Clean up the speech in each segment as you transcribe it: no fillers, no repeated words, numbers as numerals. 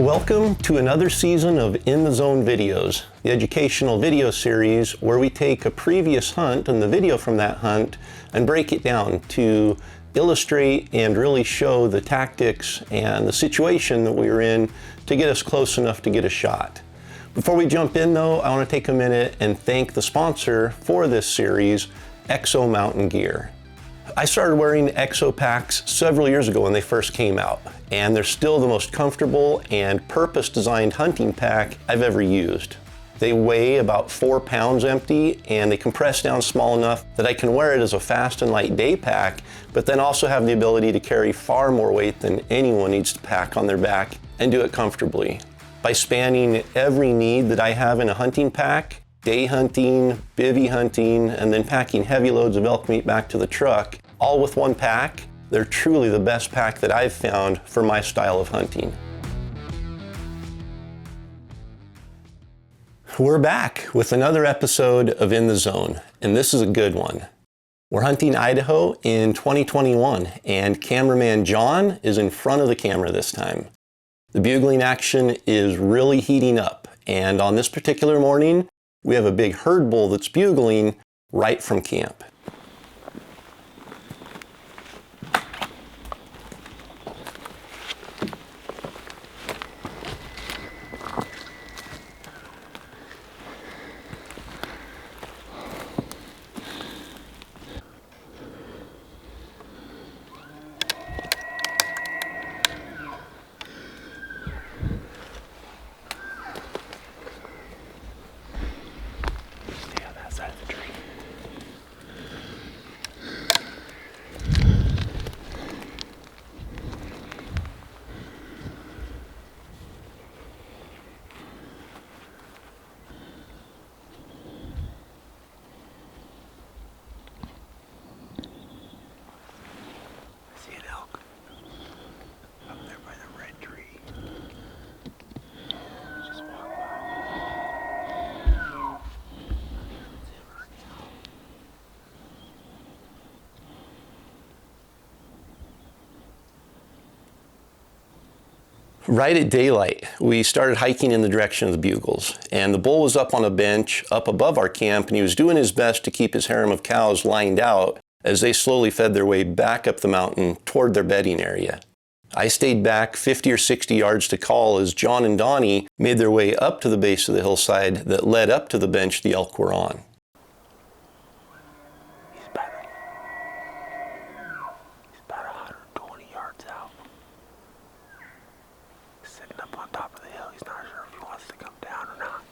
Welcome to another season of In the Zone Videos, the educational video series where we take a previous hunt and the video from that hunt and break it down to illustrate and really show the tactics and the situation that we were in to get us close enough to get a shot. Before we jump in though, I want to take a minute and thank the sponsor for this series, Exo Mountain Gear. I started wearing Exo packs several years ago when they first came out, and they're still the most comfortable and purpose-designed hunting pack I've ever used. They weigh about 4 pounds empty, and they compress down small enough that I can wear it as a fast and light day pack, but then also have the ability to carry far more weight than anyone needs to pack on their back and do it comfortably. By spanning every need that I have in a hunting pack, day hunting, bivvy hunting, and then packing heavy loads of elk meat back to the truck, all with one pack, they're truly the best pack that I've found for my style of hunting. We're back with another episode of In the Zone, and this is a good one. We're hunting Idaho in 2021, and Cameraman John is in front of the camera this time. The bugling action is really heating up, and on this particular morning, we have a big herd bull that's bugling right from camp. Right at daylight, we started hiking in the direction of the bugles, and the bull was up on a bench up above our camp, and he was doing his best to keep his harem of cows lined out as they slowly fed their way back up the mountain toward their bedding area. I stayed back 50 or 60 yards to call as John and Donnie made their way up to the base of the hillside that led up to the bench the elk were on. He's about 120 yards out. Sitting up on top of the hill. He's not sure if he wants to come down or not.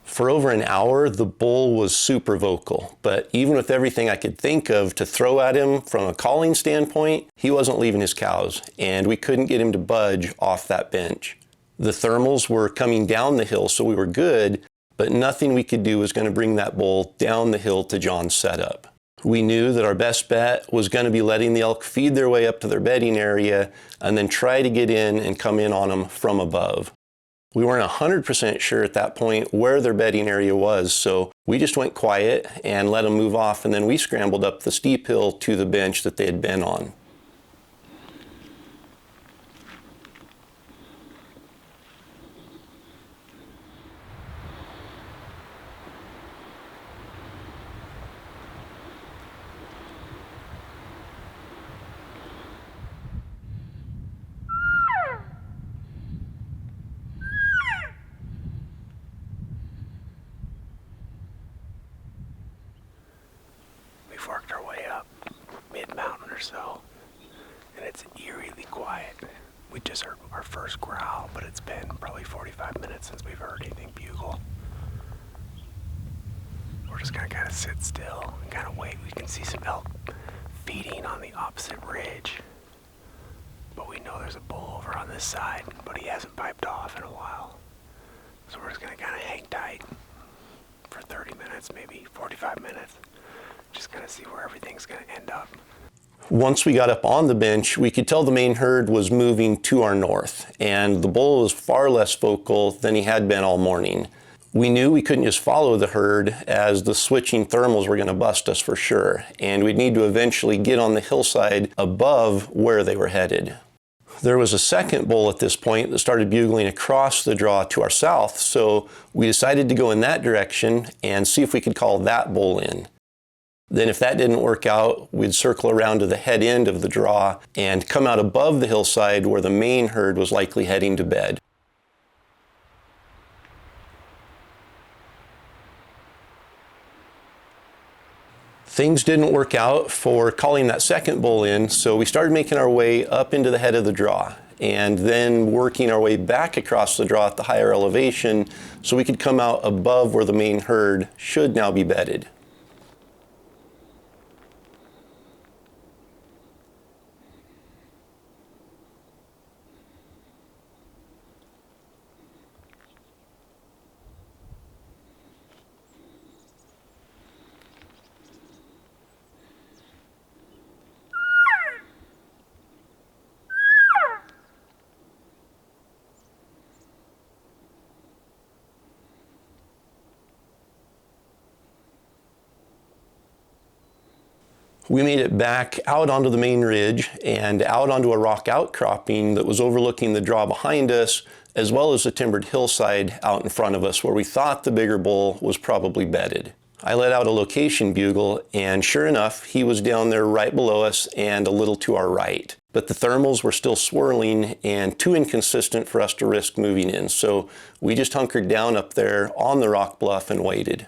For over an hour, the bull was super vocal, but even with everything I could think of to throw at him from a calling standpoint, he wasn't leaving his cows, and we couldn't get him to budge off that bench. The thermals were coming down the hill, so we were good, but nothing we could do was going to bring that bull down the hill to John's setup. We knew that our best bet was going to be letting the elk feed their way up to their bedding area and then try to get in and come in on them from above. We weren't 100% sure at that point where their bedding area was, so we just went quiet and let them move off, and then we scrambled up the steep hill to the bench that they had been on. We've worked our way up mid-mountain or so, and it's eerily quiet. We just heard our first growl, but it's been probably 45 minutes since we've heard anything bugle. We're just gonna kind of sit still and kind of wait. We can see some elk feeding on the opposite ridge, but we know there's a bull over on this side, but he hasn't piped off in a while. So we're just gonna kind of hang tight for 30 minutes, maybe 45 minutes. Just gonna see where everything's gonna end up. Once we got up on the bench, we could tell the main herd was moving to our north, and the bull was far less vocal than he had been all morning. We knew we couldn't just follow the herd, as the switching thermals were going to bust us for sure, and we'd need to eventually get on the hillside above where they were headed. There was a second bull at this point that started bugling across the draw to our south, so we decided to go in that direction and see if we could call that bull in. Then if that didn't work out, we'd circle around to the head end of the draw and come out above the hillside where the main herd was likely heading to bed. Things didn't work out for calling that second bull in, so we started making our way up into the head of the draw and then working our way back across the draw at the higher elevation so we could come out above where the main herd should now be bedded. We made it back out onto the main ridge and out onto a rock outcropping that was overlooking the draw behind us, as well as the timbered hillside out in front of us where we thought the bigger bull was probably bedded. I let out a location bugle, and sure enough, he was down there right below us and a little to our right. But the thermals were still swirling and too inconsistent for us to risk moving in, so we just hunkered down up there on the rock bluff and waited.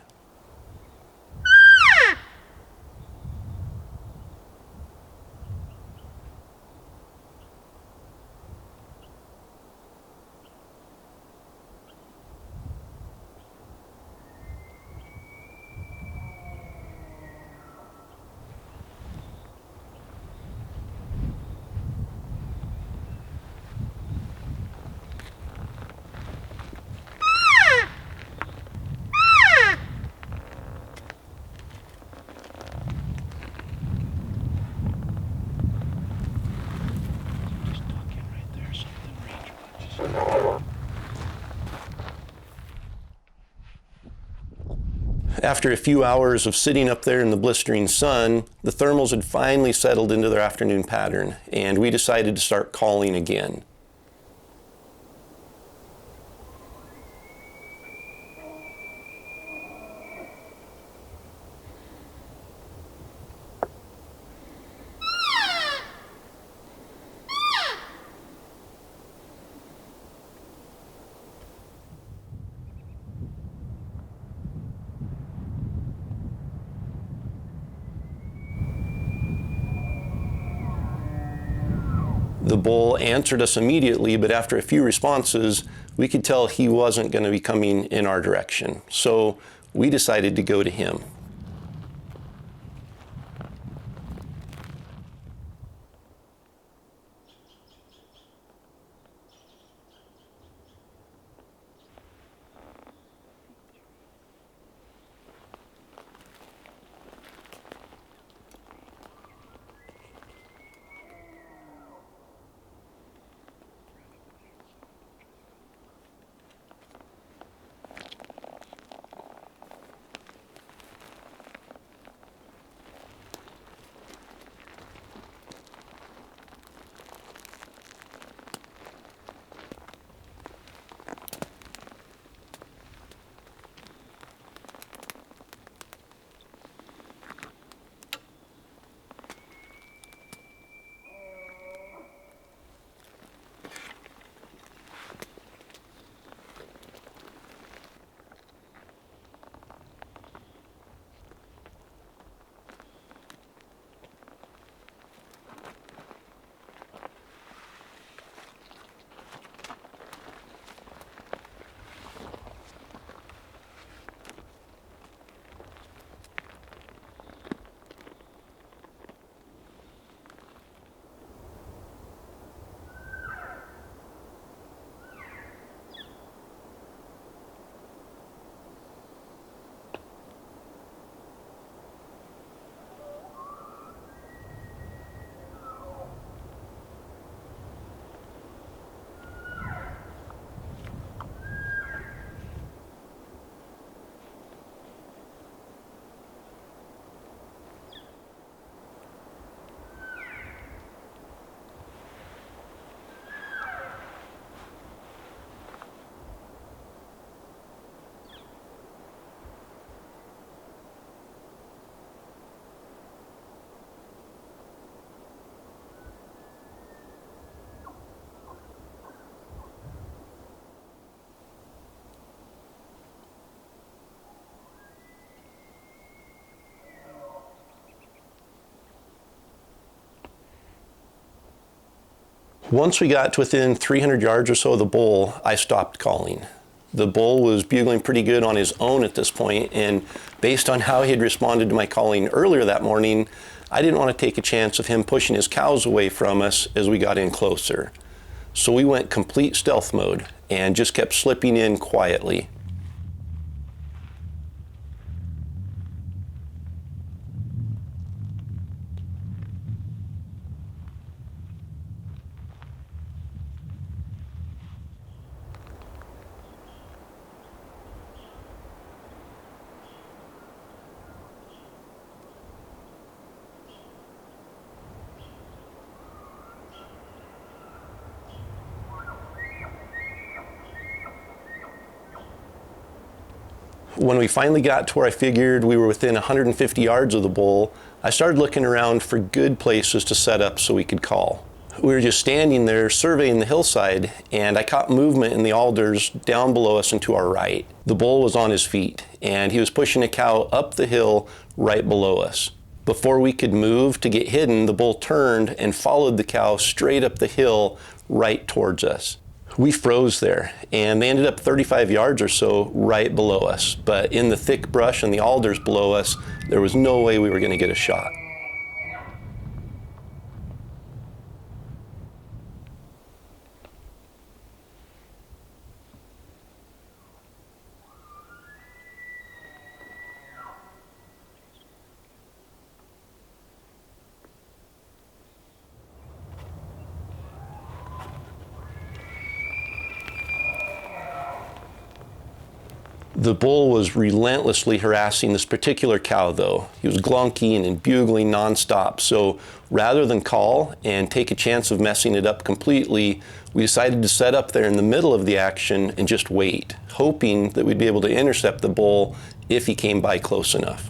After a few hours of sitting up there in the blistering sun, the thermals had finally settled into their afternoon pattern, and we decided to start calling again. The bull answered us immediately, but after a few responses, we could tell he wasn't going to be coming in our direction. So we decided to go to him. Once we got to within 300 yards or so of the bull, I stopped calling. The bull was bugling pretty good on his own at this point, and based on how he had responded to my calling earlier that morning, I didn't want to take a chance of him pushing his cows away from us as we got in closer. So we went complete stealth mode and just kept slipping in quietly. When we finally got to where I figured we were within 150 yards of the bull, I started looking around for good places to set up so we could call. We were just standing there surveying the hillside, and I caught movement in the alders down below us and to our right. The bull was on his feet, and he was pushing a cow up the hill right below us. Before we could move to get hidden, the bull turned and followed the cow straight up the hill right towards us. We froze there, and they ended up 35 yards or so right below us. But in the thick brush and the alders below us, there was no way we were going to get a shot. The bull was relentlessly harassing this particular cow, though. He was glunking and bugling nonstop. So rather than call and take a chance of messing it up completely, we decided to set up there in the middle of the action and just wait, hoping that we'd be able to intercept the bull if he came by close enough.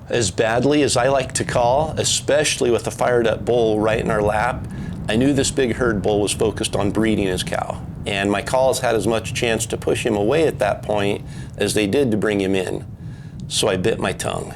As badly as I like to call, especially with a fired up bull right in our lap, I knew this big herd bull was focused on breeding his cow, and my calls had as much chance to push him away at that point as they did to bring him in. So I bit my tongue.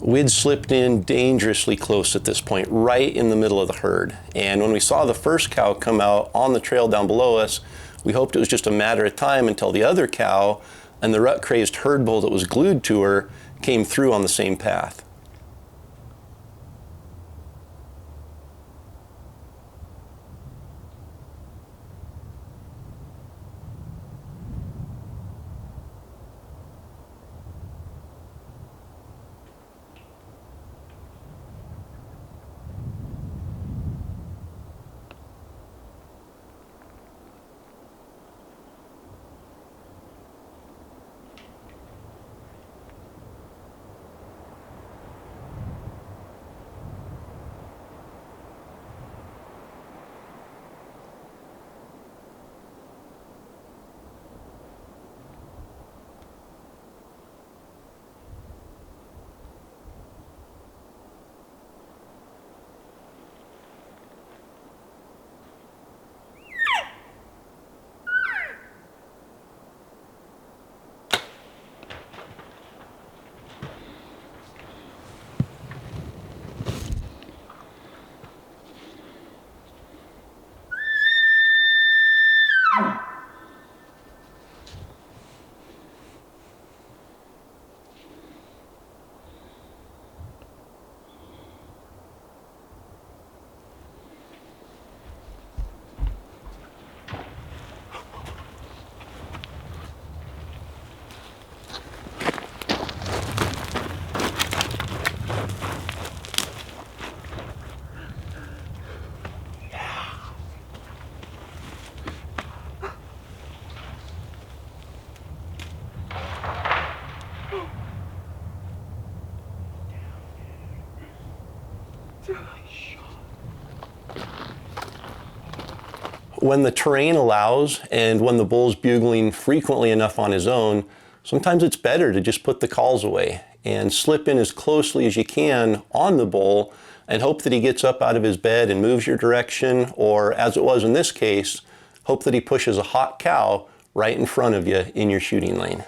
We'd slipped in dangerously close at this point, right in the middle of the herd. And when we saw the first cow come out on the trail down below us, we hoped it was just a matter of time until the other cow and the rut-crazed herd bull that was glued to her came through on the same path. When the terrain allows and when the bull's bugling frequently enough on his own, sometimes it's better to just put the calls away and slip in as closely as you can on the bull and hope that he gets up out of his bed and moves your direction, or as it was in this case, hope that he pushes a hot cow right in front of you in your shooting lane.